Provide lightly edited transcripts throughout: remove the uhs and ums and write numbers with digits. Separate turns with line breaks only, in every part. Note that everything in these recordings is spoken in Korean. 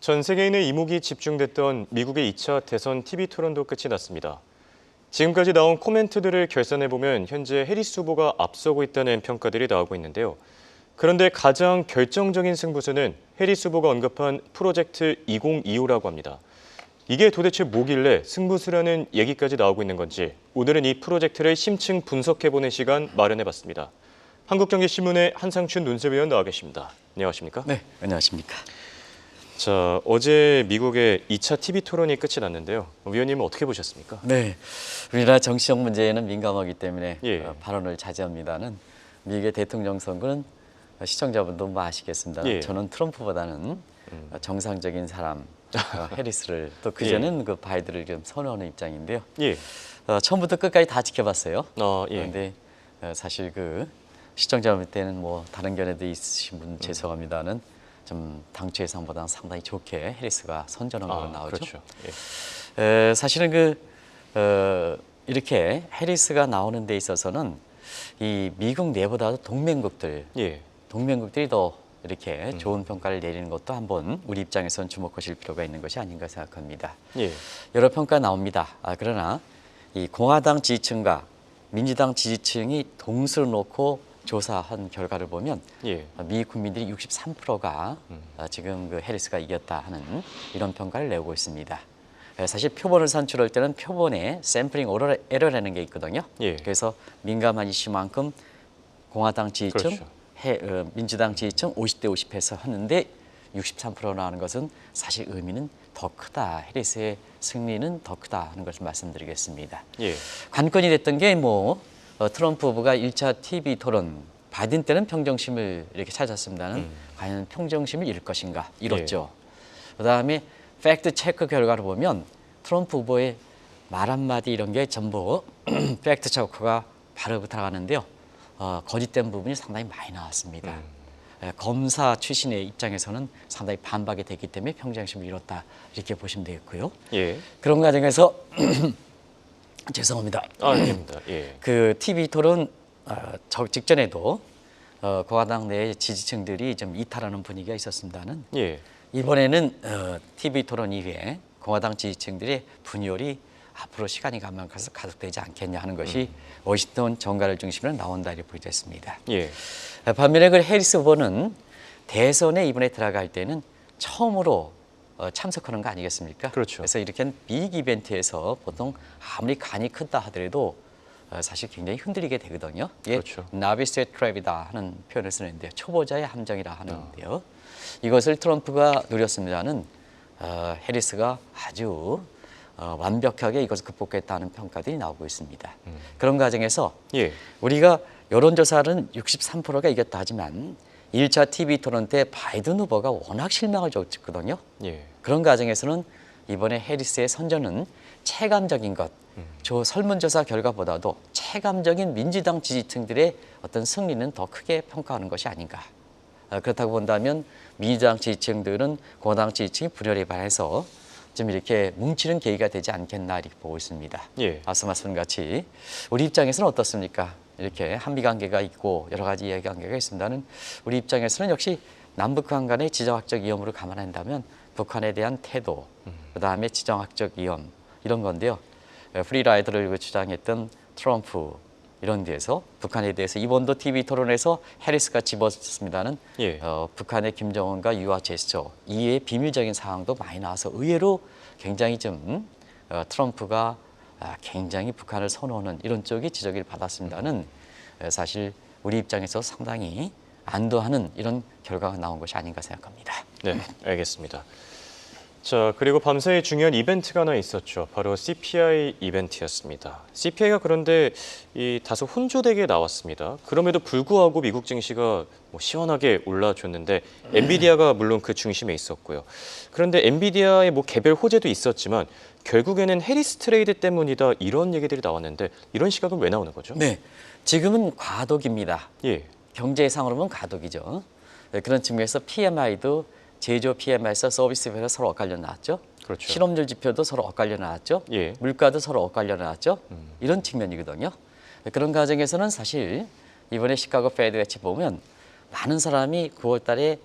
전 세계인의 이목이 집중됐던 미국의 2차 대선 TV 토론도 끝이 났습니다. 지금까지 나온 코멘트들을 결산해보면 현재 해리스 후보가 앞서고 있다는 평가들이 나오고 있는데요. 그런데 가장 결정적인 승부수는 해리스 후보가 언급한 프로젝트 2025라고 합니다. 이게 도대체 뭐길래 승부수라는 얘기까지 나오고 있는 건지 오늘은 이 프로젝트를 심층 분석해보는 시간 마련해봤습니다. 한국경제신문의 한상춘 논설위원 나와 계십니다. 안녕하십니까?
네, 안녕하십니까?
자, 어제 미국의 2차 TV 토론이 끝이 났는데요. 위원님은 어떻게 보셨습니까?
네, 우리나라 정치적 문제에는 민감하기 때문에 발언을 자제합니다는 미국의 대통령 선거는 시청자분도 뭐 아시겠습니다. 저는 트럼프보다는 정상적인 사람 해리스를 또 그전엔 그 바이든을 좀 선호하는 입장인데요. 처음부터 끝까지 다 지켜봤어요. 그런데 사실 그 시청자 때는 뭐 다른 견해도 있으신 분 죄송합니다는 좀 당초 예상보다 상당히 좋게 해리스가 선전한 걸로 나오죠. 그렇죠. 사실은 이렇게 해리스가 나오는 데 있어서는 이 미국 내보다도 동맹국들이 더 이렇게 좋은 평가를 내리는 것도 한번 우리 입장에서는 주목하실 필요가 있는 것이 아닌가 생각합니다. 여러 평가 나옵니다. 그러나 이 공화당 지지층과 민주당 지지층이 동수를 놓고 조사한 결과를 보면 미 국민들이 63%가 지금 그 해리스가 이겼다 하는 이런 평가를 내고 있습니다. 사실 표본을 산출할 때는 표본에 샘플링 에러라는 게 있거든요. 그래서 민감한 이슈만큼 공화당 지지층, 민주당 지지층 50대 50해서 하는데 63% 나오는 것은 사실 의미는 더 크다. 해리스의 승리는 더 크다 하는 것을 말씀드리겠습니다. 관건이 됐던 게 트럼프 후보가 1차 TV 토론, 바이든 때는 평정심을 이렇게 찾았습니다는 과연 평정심을 잃을 것인가? 잃었죠. 그다음에 팩트 체크 결과를 보면 트럼프 후보의 말 한마디 이런 게 전부 팩트 체크가 바로 들어가는데요. 거짓된 부분이 상당히 많이 나왔습니다. 검사 출신의 입장에서는 상당히 반박이 됐기 때문에 평정심을 잃었다 이렇게 보시면 되겠고요. 그런 과정에서 죄송합니다.
아닙니다.
그 TV 토론 직전에도 공화당 내 지지층들이 좀 이탈하는 분위기가 있었습니다는 이번에는 TV 토론 이후에 공화당 지지층들의 분열이 앞으로 시간이 가면 가서 가속되지 않겠냐 하는 것이 워싱턴 정가를 중심으로 나온다 이렇게 보여졌습니다. 반면에 그 해리스 후보는 대선에 이번에 들어갈 때는 처음으로 참석하는 거 아니겠습니까?
그렇죠.
그래서 이렇게 빅 이벤트에서 보통 아무리 간이 크다 하더라도 사실 굉장히 흔들리게 되거든요. 나비스의 트랩이다 하는 표현을 쓰는데요. 초보자의 함정이라 하는데요. 이것을 트럼프가 누렸습니다는 해리스가 아주 완벽하게 이것을 극복했다는 평가들이 나오고 있습니다. 그런 과정에서 우리가 여론조사는 63%가 이겼다 하지만 1차 TV 토론 때 바이든 후보가 워낙 실망을 줬거든요. 그런 과정에서는 이번에 해리스의 선전은 체감적인 것, 설문조사 결과보다도 체감적인 민주당 지지층들의 어떤 승리는 더 크게 평가하는 것이 아닌가. 그렇다고 본다면 민주당 지지층들은 공화당 지지층이 분열에 반해서 좀 이렇게 뭉치는 계기가 되지 않겠나 이렇게 보고 있습니다. 앞서 말씀드린 같이 우리 입장에서는 어떻습니까? 이렇게 한미 관계가 있고 여러 가지 이야기 관계가 있습니다는 우리 입장에서는 역시 남북한 간의 지정학적 위험을 감안한다면 북한에 대한 태도, 그다음에 지정학적 위험 이런 건데요. 프리라이더를 주장했던 트럼프 이런 데에서 북한에 대해서 이번도 TV 토론에서 해리스가 집어쳤습니다는 북한의 김정은과 유화 제스처 이에 비밀적인 상황도 많이 나와서 의외로 굉장히 좀 트럼프가 굉장히 북한을 선호하는 이런 쪽이 지적을 받았습니다는 사실 우리 입장에서 상당히 안도하는 이런 결과가 나온 것이 아닌가 생각합니다.
네, 알겠습니다. 자, 그리고 밤사이 중요한 이벤트가 하나 있었죠. 바로 CPI 이벤트였습니다. CPI가 그런데 다소 혼조되게 나왔습니다. 그럼에도 불구하고 미국 증시가 시원하게 올라줬는데 엔비디아가 물론 그 중심에 있었고요. 그런데 엔비디아의 개별 호재도 있었지만 결국에는 해리스 트레이드 때문이다 이런 얘기들이 나왔는데 이런 시각은 왜 나오는 거죠?
네, 지금은 과도기입니다. 경제상으로 보면 과도기죠. 그런 측면에서 PMI도 제조 PMI에서 서비스 지표가 서로 엇갈려 나왔죠. 실업률 지표도 서로 엇갈려 나왔죠. 물가도 서로 엇갈려 나왔죠. 이런 측면이거든요. 그런 과정에서는 사실 이번에 시카고 페드 같이 보면 많은 사람이 9월 달에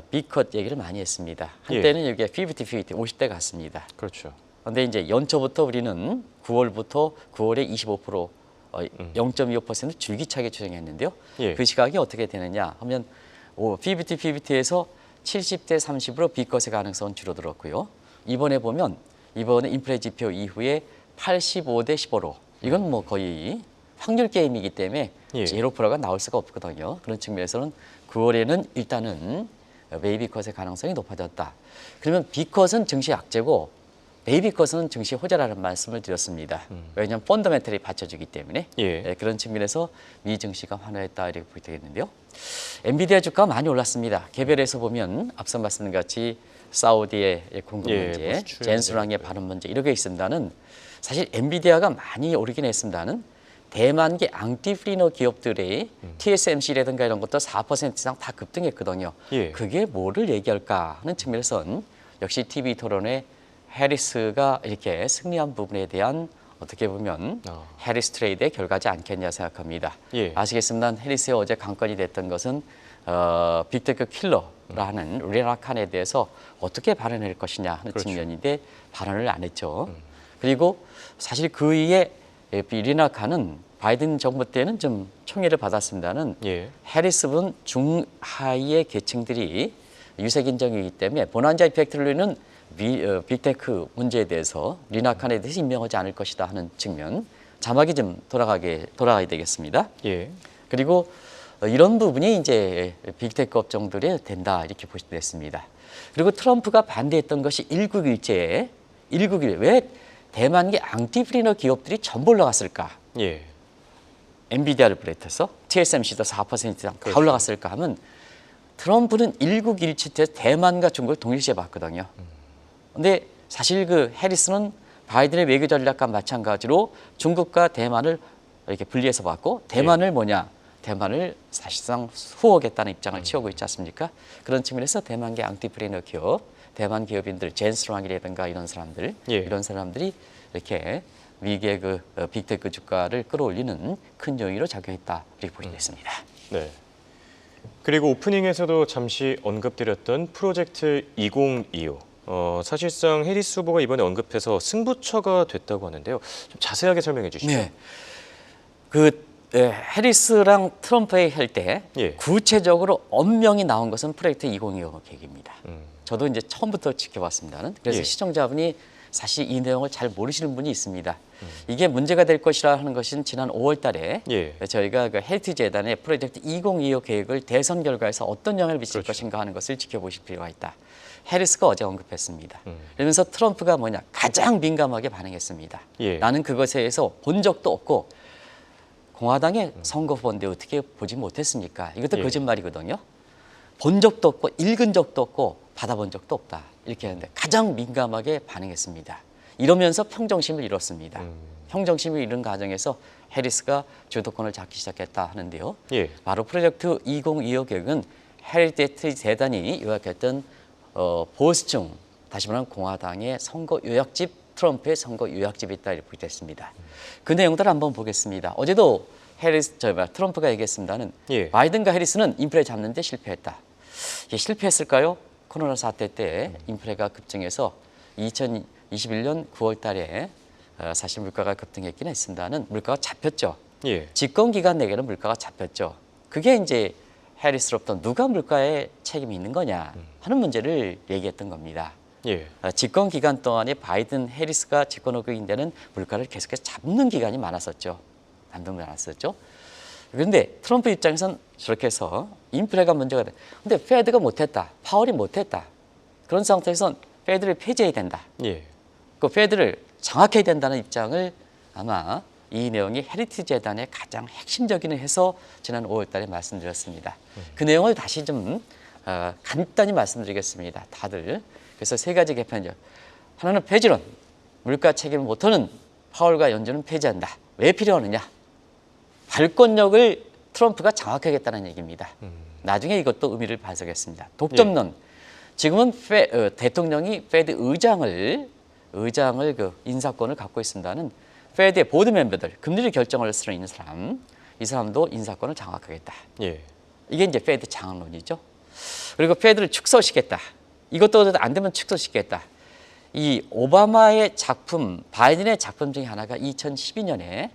B컷 얘기를 많이 했습니다. 한때는 이게 50-50, 50대 같습니다.
그렇죠.
그런데 이제 연초부터 우리는 9월부터 9월에 25% 0.25% 줄기차게 추정했는데요. 그 시각이 어떻게 되느냐 하면 50-50에서 70대 30으로 B컷의 가능성은 줄어들었고요. 이번에 보면 이번에 인플레 지표 이후에 85대 15로 이건 뭐 거의 확률 게임이기 때문에 0%가 나올 수가 없거든요. 그런 측면에서는 9월에는 일단은 베이비 컷의 가능성이 높아졌다. 그러면 B컷은 증시 약재고 베이비 컷은 증시 호재라는 말씀을 드렸습니다. 왜냐하면 펀더멘털이 받쳐주기 때문에 그런 측면에서 미 증시가 환호했다 이렇게 보게 되겠는데요. 엔비디아 주가가 많이 올랐습니다. 개별에서 보면 앞서 말씀드린 같이 사우디의 공급 문제, 젠수랑의 발언 문제 이렇게 있습니다는 사실 엔비디아가 많이 오르긴 했습니다는 대만계 앙티프리너 기업들의 TSMC라든가 이런 것도 4% 이상 다 급등했거든요. 그게 뭐를 얘기할까 하는 측면에서는 역시 TV 토론에 해리스가 이렇게 승리한 부분에 대한 어떻게 보면 해리스 트레이드의 결과지 않겠냐 생각합니다. 아시겠습니다. 해리스의 어제 관건이 됐던 것은 빅테크 킬러라는 리나 칸에 대해서 어떻게 발언할 것이냐 하는 측면인데 발언을 안 했죠. 그리고 사실 그 이에 리나 칸은 바이든 정부 때는 좀 총애를 받았습니다는 해리스분 중하위의 계층들이 유색 인정이기 때문에 보난자 이펙트를 누리는 빅테크 문제에 대해서 리나 칸에 대해서 임명하지 않을 것이다 하는 측면 자막이 좀 돌아가야 되겠습니다. 그리고 이런 부분이 이제 빅테크 업종들이 된다 이렇게 보시면 됐습니다. 그리고 트럼프가 반대했던 것이 1국일제에 1국일 왜 대만계 앙티프리너 기업들이 전부 올라갔을까? 엔비디아를 비롯해서 TSMC도 4% 이상 다 올라갔을까 하면 트럼프는 1국일치에서 대만과 중국을 동일시해 봤거든요. 근데 사실 그 해리스는 바이든의 외교 전략과 마찬가지로 중국과 대만을 이렇게 분리해서 봤고 대만을 대만을 사실상 후하겠다는 입장을 취하고 있지 않습니까? 그런 측면에서 대만계 앙티프리너 기업, 대만 기업인들, 젠스랑이라든가 이런 사람들이 이렇게 미국의 그 빅테크 주가를 끌어올리는 큰 요인으로 작용했다 이렇게 보시면 됐습니다.
그리고 오프닝에서도 잠시 언급드렸던 프로젝트 2025. 사실상 해리스 후보가 이번에 언급해서 승부처가 됐다고 하는데요. 좀 자세하게 설명해 주시죠.
해리스랑 트럼프의 할 때 구체적으로 엄명이 나온 것은 프로젝트 2025 계획입니다. 저도 이제 처음부터 지켜봤습니다는. 그래서 시청자분이 사실 이 내용을 잘 모르시는 분이 있습니다. 이게 문제가 될 것이라 하는 것은 지난 5월 달에 저희가 그 헬트 재단의 프로젝트 2025 계획을 대선 결과에서 어떤 영향을 미칠 것인가 하는 것을 지켜보실 필요가 있다. 해리스가 어제 언급했습니다. 그러면서 트럼프가 가장 민감하게 반응했습니다. 나는 그것에 대해서 본 적도 없고 공화당의 선거본데 어떻게 보지 못했습니까? 이것도 거짓말이거든요. 본 적도 없고 읽은 적도 없고 받아본 적도 없다. 이렇게 하는데 가장 민감하게 반응했습니다. 이러면서 평정심을 잃었습니다. 평정심을 잃은 과정에서 해리스가 주도권을 잡기 시작했다 하는데요. 바로 프로젝트 2025 계획은 해리스 재단이 요약했던 보수층, 다시 말하면 공화당의 선거 요약집, 트럼프의 선거 요약집이 있다 이렇게 됐습니다. 그 내용들을 한번 보겠습니다. 어제도 트럼프가 얘기했습니다는 바이든과 해리스는 인플레 잡는 데 실패했다. 이게 실패했을까요? 코로나 사태 때 인플레가 급증해서 2021년 9월 달에 사실 물가가 급등했긴 했습니다는 물가가 잡혔죠. 집권 기간 내에는 물가가 잡혔죠. 그게 이제 해리스로부터 누가 물가에 책임이 있는 거냐 하는 문제를 얘기했던 겁니다. 집권 기간 동안에 바이든, 해리스가 집권하고 데는 물가를 계속해서 잡는 기간이 많았었죠. 그런데 트럼프 입장에서는 저렇게 해서 인플레가 문제가 돼. 근데 페드가 못했다. 파월이 못했다. 그런 상태에서는 페드를 폐지해야 된다. 그 페드를 장악해야 된다는 입장을 아마 이 내용이 헤리티지 재단의 가장 핵심적인 해서 지난 5월 달에 말씀드렸습니다. 그 내용을 다시 좀 간단히 말씀드리겠습니다. 다들. 그래서 세 가지 개편이죠. 하나는 폐지론. 물가 책임을 못하는 파월과 연준은 폐지한다. 왜 필요하느냐? 발권력을 트럼프가 장악하겠다는 얘기입니다. 나중에 이것도 의미를 반성했습니다. 독점론. 지금은 대통령이 페드 의장을 그 인사권을 갖고 있습니다는 페드의 보드 멤버들, 금리를 결정할 수 있는 사람, 이 사람도 인사권을 장악하겠다. 이게 이제 페드 장악론이죠. 그리고 페드를 축소시켰다. 이것도 안 되면 축소시켰다. 이 오바마의 작품, 바이든의 작품 중에 하나가 2012년에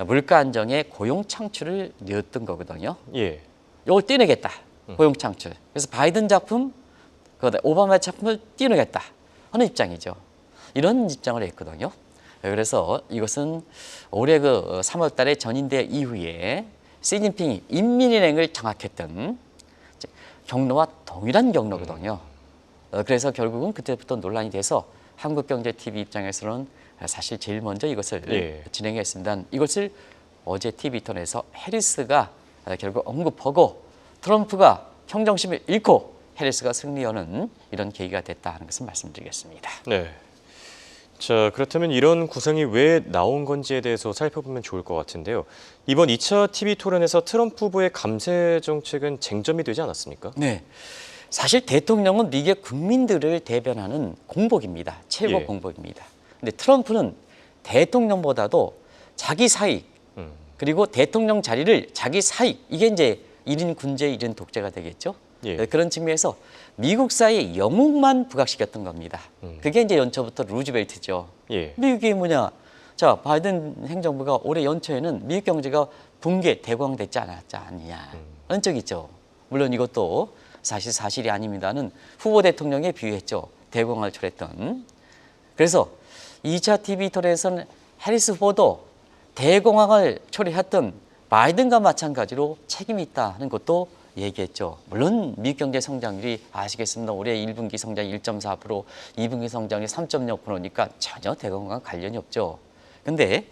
물가 안정에 고용 창출을 냈던 거거든요.
예.
이걸 떼내겠다. 고용 창출. 그래서 바이든 작품, 오바마의 작품을 떼내겠다 하는 입장이죠. 이런 입장을 했거든요. 그래서 이것은 올해 그 3월 달에 전인대 이후에 시진핑이 인민일행을 장악했던 경로와 동일한 경로거든요. 그래서 결국은 그때부터 논란이 돼서 한국경제TV 입장에서는 사실 제일 먼저 이것을 진행했습니다. 이것을 어제 TV톤에서 해리스가 결국 언급하고 트럼프가 평정심을 잃고 해리스가 승리하는 이런 계기가 됐다 하는 것을 말씀드리겠습니다.
네. 자, 그렇다면 이런 구상이 왜 나온 건지에 대해서 살펴보면 좋을 것 같은데요. 이번 2차 TV 토론에서 트럼프 후보의 감세 정책은 쟁점이 되지 않았습니까?
네. 사실 대통령은 미국의 국민들을 대변하는 공복입니다. 최고 공복입니다. 근데 트럼프는 대통령보다도 자기 사익 그리고 대통령 자리를 자기 사익 이게 이제 1인 군제 1인 독재가 되겠죠. 그런 측면에서 미국 사회의 영웅만 부각시켰던 겁니다. 그게 이제 연초부터 루즈벨트죠. 미국이 뭐냐? 자, 바이든 행정부가 올해 연초에는 미국 경제가 붕괴, 대공황됐지 않았냐. 그런 적 있죠. 물론 이것도 사실이 아닙니다는 후보 대통령에 비유했죠. 대공황을 초래했던. 그래서 2차 TV 토론에서는 해리스 후보도 대공황을 초래했던 바이든과 마찬가지로 책임이 있다 하는 것도 얘기했죠. 물론 미국 경제 성장률이 아시겠습니다. 올해 1분기 성장 1.4%, 2분기 성장이 3.0%니까 전혀 대공황과 관련이 없죠. 근데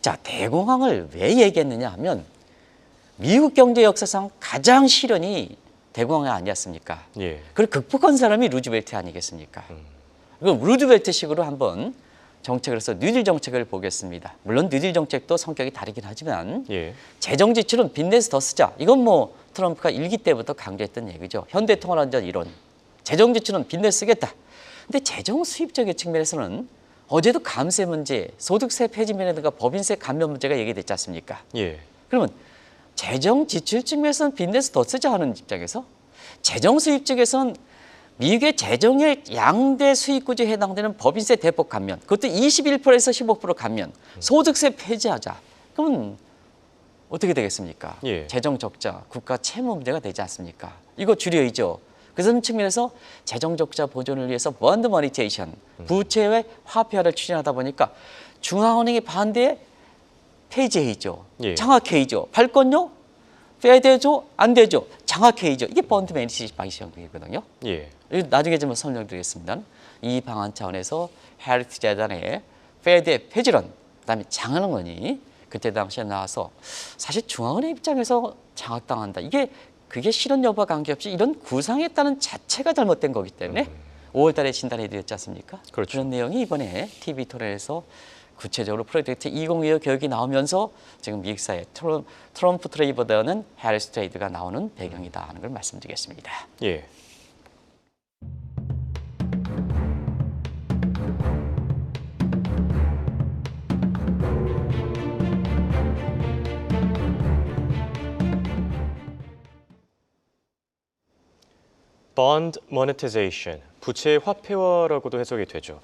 자, 대공황을 왜 얘기했느냐 하면 미국 경제 역사상 가장 시련이 대공황이 아니었습니까? 그걸 극복한 사람이 루즈벨트 아니겠습니까? 그럼 루즈벨트식으로 한번 정책을 해서 뉴딜 정책을 보겠습니다. 물론 뉴딜 정책도 성격이 다르긴 하지만 재정 지출은 빚내서 더 쓰자. 이건 뭐 트럼프가 일기 때부터 강조했던 얘기죠. 현대통화론전 이론. 재정 지출은 빚내서 쓰겠다. 근데 재정 수입적인 측면에서는 어제도 감세 문제, 소득세 폐지 면이라든가 법인세 감면 문제가 얘기됐지 않습니까? 그러면 재정 지출 측면에서는 빚내서 더 쓰자 하는 입장에서 재정 수입 쪽에서는 미국의 재정의 양대 수익 구조에 해당되는 법인세 대폭 감면, 그것도 21%에서 15% 감면, 소득세 폐지하자. 그러면 어떻게 되겠습니까? 재정 적자, 국가 채무 문제가 되지 않습니까? 이거 줄여야죠. 그런 측면에서 재정 적자 보존을 위해서 본드 머니테이션, 부채의 화폐화를 추진하다 보니까 중앙은행이 반대에 폐지해야죠. 장악해야죠. 발권료? 빼야 되죠? 안 되죠? 장악해야죠. 이게 본드 머니테이션이거든요. 나중에 좀 설명드리겠습니다. 이 방안 차원에서 해리스 재단의 페드의 폐지론, 그다음에 장학원이 그때 당시에 나와서 사실 중앙은행 입장에서 장악당한다. 그게 실현 여부와 관계없이 이런 구상했다는 자체가 잘못된 거기 때문에 5월 달에 진단해 드렸지 않습니까? 그런 내용이 이번에 TV 토론에서 구체적으로 프로젝트 2025 교육이 나오면서 지금 미국 사회 트럼프 트레이드보다는 해리스 트레이드가 나오는 배경이다 하는 걸 말씀드리겠습니다.
Bond monetization, 부채 화폐화라고도 해석이 되죠.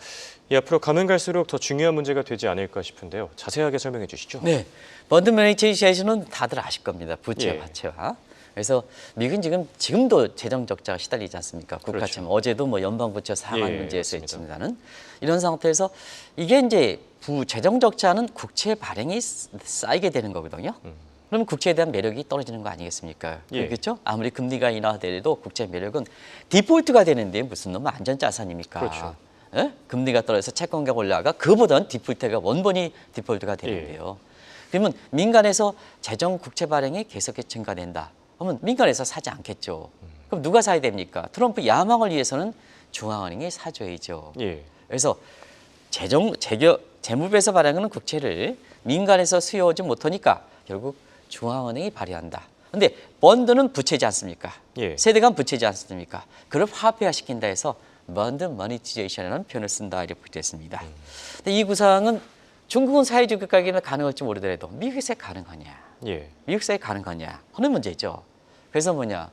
앞으로 가면 갈수록 더 중요한 문제가 되지 않을까 싶은데요. 자세하게 설명해 주시죠.
네, Bond monetization은 다들 아실 겁니다. 부채 화폐화. 그래서 미국은 지금도 재정 적자가 시달리지 않습니까? 국가 채무. 어제도 뭐 연방부채 상환 문제에서 했습니다는 이런 상태에서 이게 이제 재정 적자는 국채 발행이 쌓이게 되는 거거든요. 그러면 국채에 대한 매력이 떨어지는 거 아니겠습니까? 그렇죠? 아무리 금리가 인하되더라도 국채 매력은 디폴트가 되는데 무슨 놈의 안전자산입니까? 금리가 떨어져서 채권가가 올라가 그보다는 디폴트가 원본이 디폴트가 되는데요. 그러면 민간에서 재정 국채 발행이 계속해서 증가된다. 그러면 민간에서 사지 않겠죠. 그럼 누가 사야 됩니까? 트럼프 야망을 위해서는 중앙은행이 사줘야죠. 그래서 재무부에서 발행하는 국채를 민간에서 수요하지 못하니까 결국 중앙은행이 발행한다. 근데 번드는 부채지 않습니까? 세대 간 부채지 않습니까? 그걸 화폐화시킨다 해서 번드 머니티제이션이라는 표현을 쓴다 이렇게 됐습니다. 근데 이 구상은 중국은 사회주의 국가이기는 가능할지 모르더라도 미국에서 가능하냐? 미국에서 가능하냐? 하는 문제죠. 그래서 뭐냐?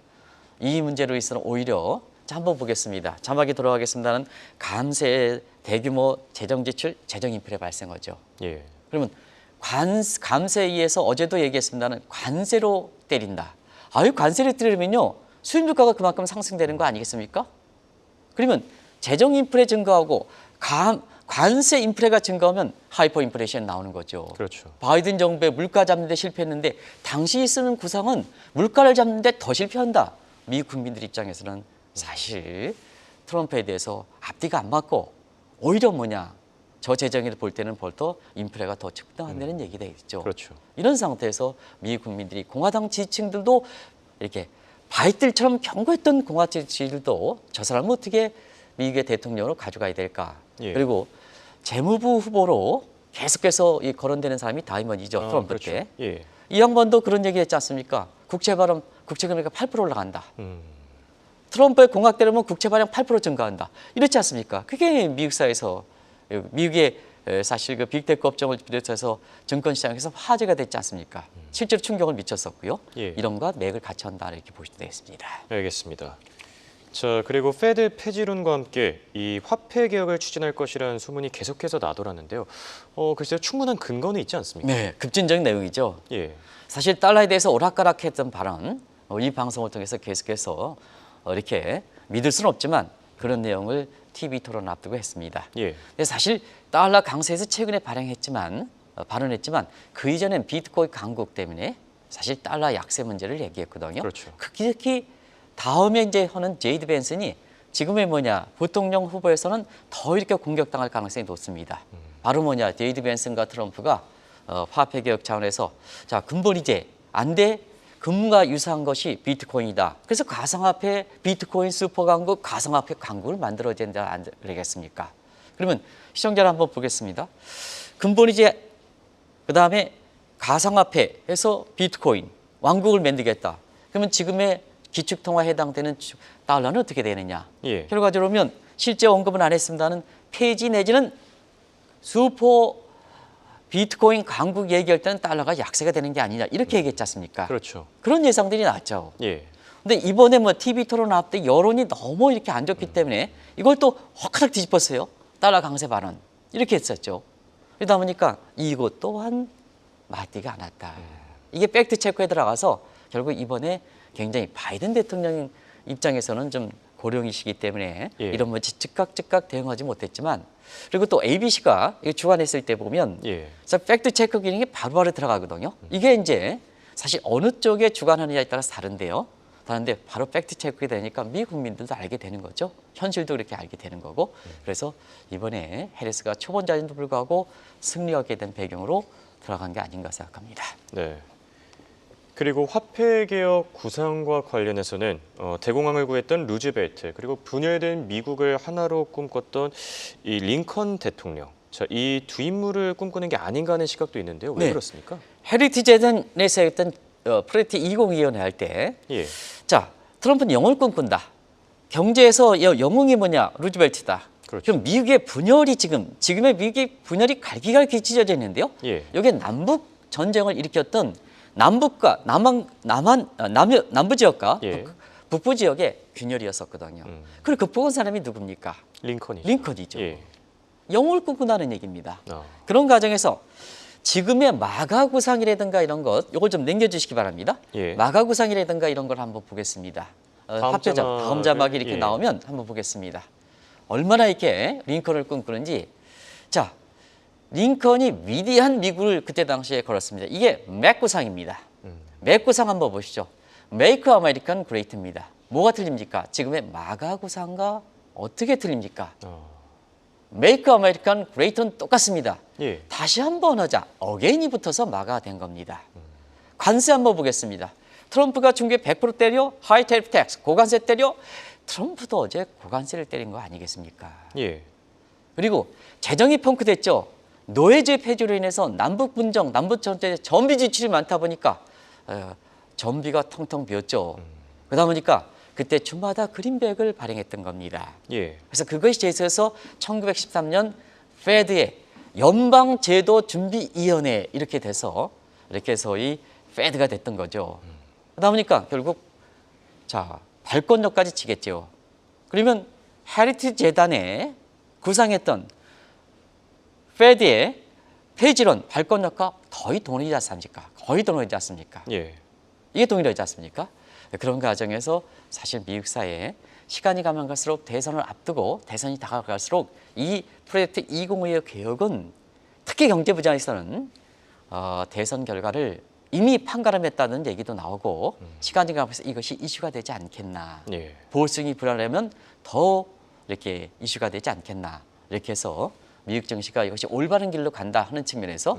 이 문제로 있어서 오히려 자, 한번 보겠습니다. 자막이 돌아가겠습니다는 감세의 대규모 재정 지출, 재정 인플레 발생하죠.
예.
그러면 감세에 의해서 어제도 얘기했습니다는 관세로 때린다. 아유, 관세를 때리면요 수입 물가가 그만큼 상승되는 거 아니겠습니까? 그러면 재정 인플레 증가하고 관세 인플레가 증가하면 하이퍼 인플레이션 나오는 거죠.
그렇죠.
바이든 정부의 물가 잡는 데 실패했는데 당시 쓰는 구상은 물가를 잡는 데 더 실패한다. 미국 국민들 입장에서는 사실 트럼프에 대해서 앞뒤가 안 맞고 오히려 뭐냐. 저 재정을 볼 때는 벌써 인플레가 더 측정한다는 얘기가 되겠죠.
그렇죠.
이런 상태에서 미국 국민들이 공화당 지지층들도 이렇게 바이든처럼 경고했던 공화당 지지들도 저 사람은 어떻게 미국의 대통령으로 가져가야 될까.
예.
그리고 재무부 후보로 계속해서 거론되는 사람이 다이먼이죠. 트럼프
그렇죠.
때.
예.
이 양반도 그런 얘기 했지 않습니까? 국채 금리가 8% 올라간다. 트럼프의 공약 때리면 국채 발행 8% 증가한다. 이렇지 않습니까? 그게 미국 사회에서 미국의 사실 그 빅테크 업종을 비롯해서 증권시장에서 화제가 됐지 않습니까? 실제로 충격을 미쳤었고요.
예.
이런 것 맥을 같이 한다 이렇게 보시면 되겠습니다.
알겠습니다. 자, 그리고 페드 폐지론과 함께 이 화폐 개혁을 추진할 것이라는 소문이 계속해서 나돌았는데요. 글쎄요, 충분한 근거는 있지 않습니까?
네, 급진적인 내용이죠.
예.
사실 달러에 대해서 오락가락했던 발언, 이 방송을 통해서 계속해서 이렇게 믿을 수는 없지만 그런 내용을 TV 토론 앞두고 했습니다.
예.
근데 사실 달러 강세에서 최근에 발언했지만 그 이전엔 비트코인 강국 때문에 사실 달러 약세 문제를 얘기했거든요.
그렇죠.
특히 다음에 이제 하는 제이드 벤슨이 지금의 부통령 후보에서는 더 이렇게 공격당할 가능성이 높습니다. 바로 제이드 벤슨과 트럼프가 화폐 개혁 차원에서 자 근본 이제 안 돼. 금과 유사한 것이 비트코인이다. 그래서 가상화폐 비트코인 슈퍼 강국, 가상화폐 강국을 만들어야 된다 안 그러겠습니까? 그러면 시청자를 한번 보겠습니다. 근본이제 그다음에 가상화폐에서 비트코인 왕국을 만들겠다. 그러면 지금의 기축통화에 해당되는 달러는 어떻게 되느냐?
예.
결과적으로 보면 실제 언급은 안 했습니다는 폐지 내지는 슈퍼 비트코인 강국 얘기할 때는 달러가 약세가 되는 게 아니냐 이렇게 얘기했지 않습니까?
그렇죠.
그런 예상들이 나왔죠.
예.
근데 이번에 TV 토론 앞에 여론이 너무 이렇게 안 좋기 때문에 이걸 또 확 뒤집었어요. 달러 강세 발언 이렇게 했었죠. 그러다 보니까 이것 또한 맞지가 않았다. 이게 팩트 체크에 들어가서 결국 이번에 굉장히 바이든 대통령 입장에서는 좀 고령이시기 때문에
예.
이런 문제 즉각 대응하지 못했지만 그리고 또 ABC가 주관했을 때 보면
예.
팩트 체크 기능이 바로바로 들어가거든요. 이게 이제 사실 어느 쪽에 주관하느냐에 따라서 다른데 바로 팩트 체크가 되니까 미 국민들도 알게 되는 거죠. 현실도 그렇게 알게 되는 거고. 그래서 이번에 해리스가 초본자인도 불구하고 승리하게 된 배경으로 들어간 게 아닌가 생각합니다.
네. 그리고 화폐 개혁 구상과 관련해서는 대공황을 구했던 루즈벨트 그리고 분열된 미국을 하나로 꿈꿨던 이 링컨 대통령, 자, 이 두 인물을 꿈꾸는 게 아닌가 하는 시각도 있는데요. 왜
네.
그렇습니까?
헤리티제전에서 했던 프레티 20위원회 할 때,
예.
자 트럼프는 영웅을 꿈꾼다. 경제에서 영웅이 뭐냐? 루즈벨트다.
그렇죠.
그럼 미국의 분열이 지금의 미국의 분열이 갈기갈기 찢어져 있는데요.
예.
여기에 남북 전쟁을 일으켰던 남북과 남부 지역과
예.
북부 지역의 균열이었었거든요. 그걸 극복한 사람이 누굽니까?
링컨이죠.
링컨이죠.
예.
영웅을 꿈꾼다는 얘기입니다.
아.
그런 과정에서 지금의 마가 구상이라든가 이런 것, 이걸 좀 남겨주시기 바랍니다.
예.
마가 구상이라든가 이런 걸 한번 보겠습니다. 다음 자막이 이렇게
예.
나오면 한번 보겠습니다. 얼마나 이렇게 링컨을 꿈꾸는지. 자, 링컨이 위대한 미국을 그때 당시에 걸었습니다. 이게 맥 구상입니다. 맥 구상 한번 보시죠. Make American Great입니다. 뭐가 틀립니까? 지금의 마가 구상과 어떻게 틀립니까? Make American Great는 똑같습니다.
예.
다시 한번 하자. 어게인이 붙어서 마가 된 겁니다. 관세 한번 보겠습니다. 트럼프가 중국에 100% 때려, 하이 테리프 텍스, 고관세 때려. 트럼프도 어제 고관세를 때린 거 아니겠습니까?
예.
그리고 재정이 펑크됐죠. 노예제 폐지로 인해서 남북 분정, 남북 전쟁에 전비 지출이 많다 보니까 전비가 텅텅 비었죠. 그러다 보니까 그때 주마다 그린백을 발행했던 겁니다.
예.
그래서 그것이 제시해서 1913년 페드의 연방제도준비위원회 이렇게 돼서 이렇게 해서 이 페드가 됐던 거죠. 그러다 보니까 결국 자 발권료까지 지겠죠. 그러면 헤리티지 재단에 구상했던 페드의 폐지론 발권료가 거의 동일하지 않습니까? 거의 동일하지 않습니까?
예.
이게 동일하지 않습니까? 그런 과정에서 사실 미국 사회에 시간이 가면 갈수록 대선을 앞두고 대선이 다가갈수록 이 프로젝트 2025의 개혁은 특히 경제부장에서는 대선 결과를 이미 판가름했다는 얘기도 나오고 시간이 가면서 이것이 이슈가 되지 않겠나.
예.
보수층이 불안하면 더 이렇게 이슈가 되지 않겠나. 이렇게 해서 미국 정치가 이것이 올바른 길로 간다 하는 측면에서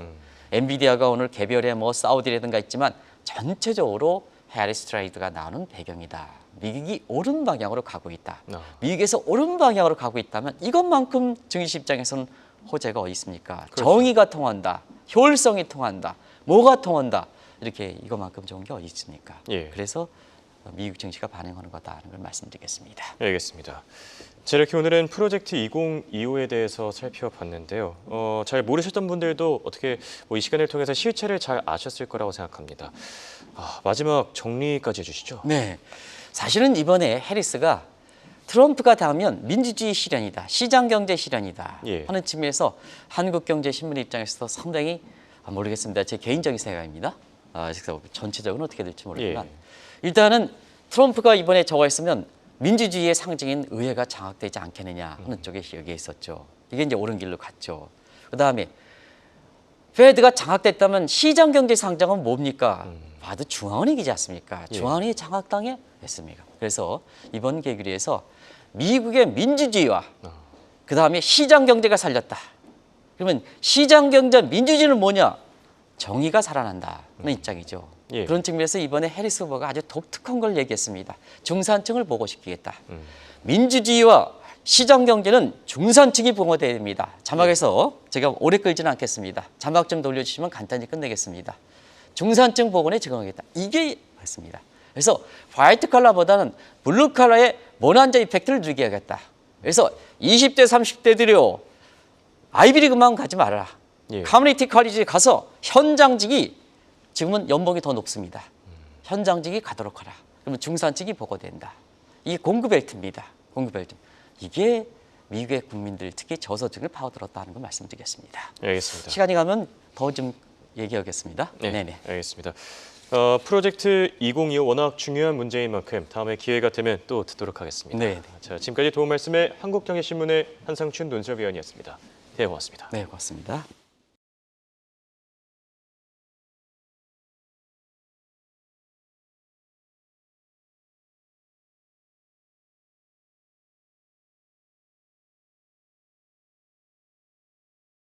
엔비디아가 오늘 개별의 뭐 사우디라든가 있지만 전체적으로 해리스 트레이드가 나오는 배경이다. 미국이 옳은 방향으로 가고 있다. 미국에서 옳은 방향으로 가고 있다면 이것만큼 증시 입장에서는 호재가 어디 있습니까?
그렇죠.
정의가 통한다. 효율성이 통한다. 뭐가 통한다. 이렇게 이것만큼 좋은 게 어디 있습니까?
예.
그래서 미국 증시가 반응하는 거다 하는 걸 말씀드리겠습니다.
알겠습니다. 자, 이렇게 오늘은 프로젝트 2025에 대해서 살펴봤는데요. 잘 모르셨던 분들도 어떻게 이 시간을 통해서 실체를 잘 아셨을 거라고 생각합니다. 마지막 정리까지 해주시죠.
네, 사실은 이번에 해리스가 트럼프가 다음면 민주주의 실현이다, 시장경제 실현이다
예.
하는 측면에서 한국경제신문 입장에서도 상당히 모르겠습니다. 제 개인적인 생각입니다. 그래서 전체적으로 어떻게 될지 모르지만
예.
일단은 트럼프가 이번에 저거 했으면 민주주의의 상징인 의회가 장악되지 않겠느냐 하는 쪽에 여기에 있었죠. 이게 이제 옳은 길로 갔죠. 그다음에 페드가 장악됐다면 시장경제 상장은 뭡니까? 봐도 중앙은행이지 않습니까?
예.
중앙은행이 장악당해 했습니까? 그래서 이번 계기에서 미국의 민주주의와 그다음에 시장경제가 살렸다. 그러면 시장경제 민주주의는 뭐냐? 정의가 살아난다는 입장이죠.
예.
그런 측면에서 이번에 해리스 후보가 아주 독특한 걸 얘기했습니다. 중산층을 보고시키겠다. 민주주의와 시장경제는 중산층이 보호돼야 됩니다. 자막에서 제가 오래 끌지는 않겠습니다. 자막 좀 돌려주시면 간단히 끝내겠습니다. 중산층 보건에 적응하겠다. 이게 맞습니다. 그래서 화이트 칼라보다는 블루 칼라의 모난자 이펙트를 누리게 하겠다. 그래서 20대, 30대들이요. 아이비리그만 가지 말아라.
예.
커뮤니티 college 가서 현장직이 지금은 연봉이 더 높습니다. 현장직이 가도록 하라. 그러면 중산층이 보고된다. 이게 공급벨트입니다. 공급벨트. 이게 미국의 국민들 특히 저소득을 파고들었다는 걸 말씀드리겠습니다.
알겠습니다.
시간이 가면 더 좀 얘기하겠습니다.
네,
네네.
알겠습니다. 프로젝트 2025 워낙 중요한 문제인 만큼 다음에 기회가 되면 또 듣도록 하겠습니다.
네.
자, 지금까지 도움 말씀에 한국경제신문의 한상춘 논설위원이었습니다. 네, 고맙습니다.
네, 고맙습니다.